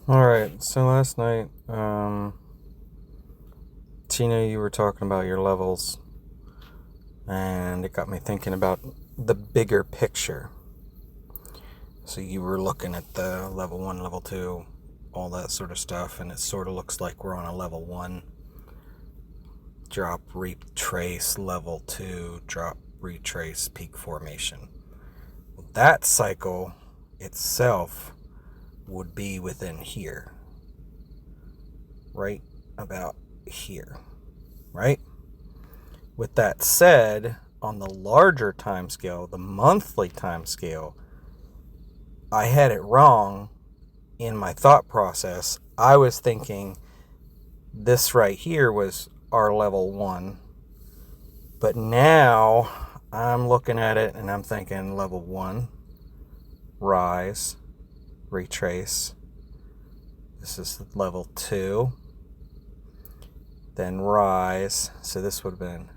All right. So last night, Tina, you were talking about your levels, and it got me thinking about the bigger picture. So you were looking at the level one, level two, all that sort of stuff, and it sort of looks like we're on a level one. Drop, retrace, level two, drop, retrace, peak formation. That cycle itself would be within here, right about here, right? With that said, on the larger time scale, the monthly time scale, I had it wrong in my thought process. I was thinking this right here was our level one, but now I'm looking at it and I'm thinking level one, rise, retrace. This is level two, then rise. So this would have been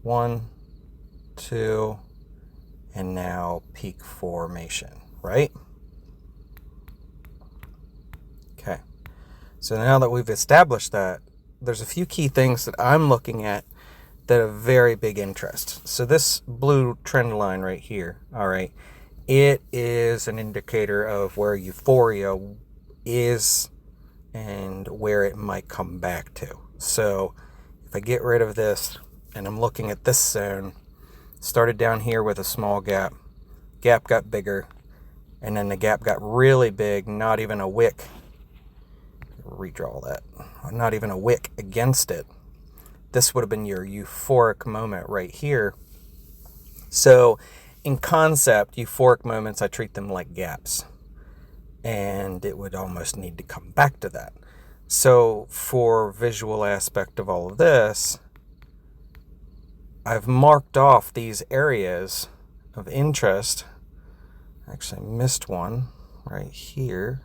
one, two, and now peak formation, right? Okay. So now that we've established that, there's a few key things that I'm looking at that have very big interest. So this blue trend line right here, all right, it is an indicator of where euphoria is and where it might come back to. So if I get rid of this and I'm looking at this zone, started down here with a small gap, gap got bigger, and then the gap got really big, not even a wick. Redraw that. Not even a wick against it. This would have been your euphoric moment right here. So in concept, euphoric moments, I treat them like gaps. And it would almost need to come back to that. So for visual aspect of all of this, I've marked off these areas of interest. Actually missed one right here.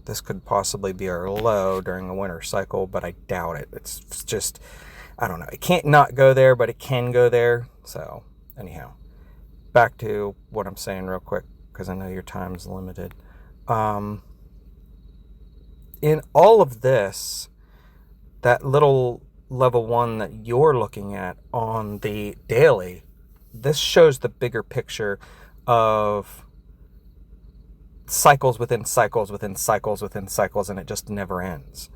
This could possibly be our low during the winter cycle, but I doubt it. It's just, I don't know. It can't not go there, but it can go there. So anyhow, back to what I'm saying real quick, because I know your time's limited. In all of this, that little level one that you're looking at on the daily, this shows the bigger picture of cycles within cycles within cycles within cycles, and it just never ends.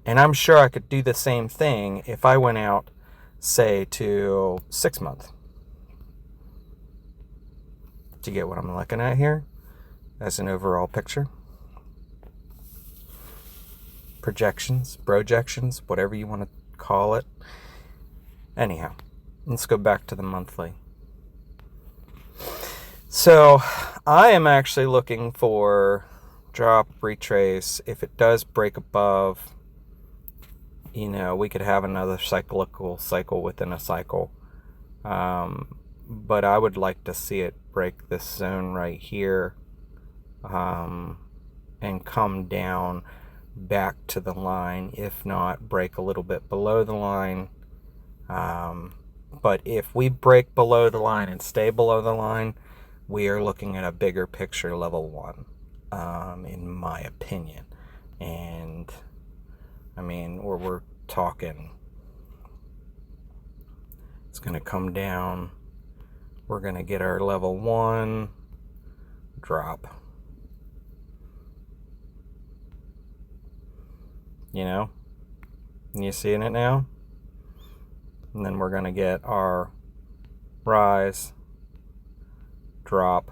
And I'm sure I could do the same thing if I went out, say, to 6 month. Do you get what I'm looking at here as an overall picture? Projections, projections, whatever you want to call it. Anyhow, let's go back to the monthly. So I am actually looking for drop, retrace. If it does break above, we could have another cyclical cycle within a cycle. But I would like to see it break this zone right here and come down back to the line, if not break a little bit below the line. But if we break below the line and stay below the line, we are looking at a bigger picture level one, in my opinion. And I mean, we're talking, it's going to come down. We're going to get our level one drop. You seeing it now? And then we're going to get our rise, drop.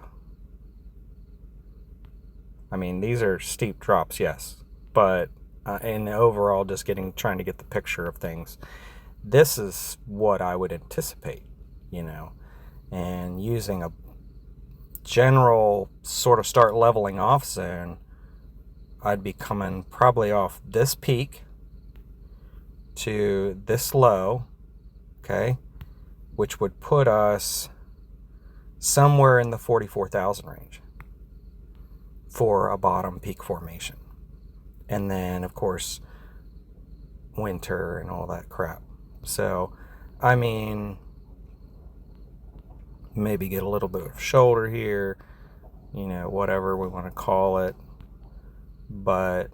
I mean, these are steep drops, yes, but in the overall, just trying to get the picture of things. This is what I would anticipate, and using a general sort of start leveling off zone, I'd be coming probably off this peak to this low, okay, which would put us somewhere in the 44,000 range for a bottom peak formation. And then, of course, winter and all that crap. So, I mean, maybe get a little bit of shoulder here, whatever we want to call it. but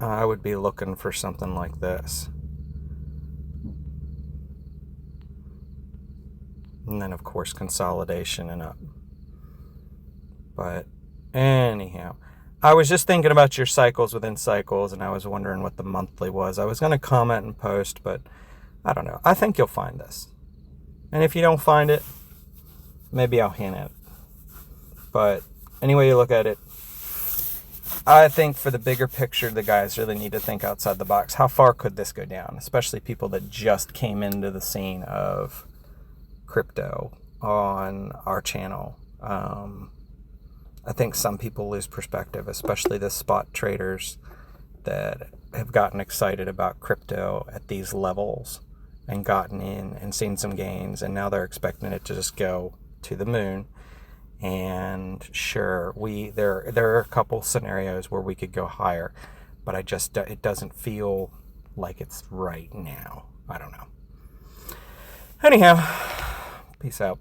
I would be looking for something like this. And then, of course, consolidation and up. But anyhow, I was just thinking about your cycles within cycles, and I was wondering what the monthly was. I was going to comment and post, but I don't know. I think you'll find this. And if you don't find it, maybe I'll hint at it. But anyway you look at it, I think for the bigger picture, the guys really need to think outside the box. How far could this go down? Especially people that just came into the scene of crypto on our channel. I think some people lose perspective, especially the spot traders that have gotten excited about crypto at these levels and gotten in and seen some gains, and now they're expecting it to just go to the moon. And sure, there are a couple scenarios where we could go higher, but it doesn't feel like it's right now. I don't know. Anyhow, peace out.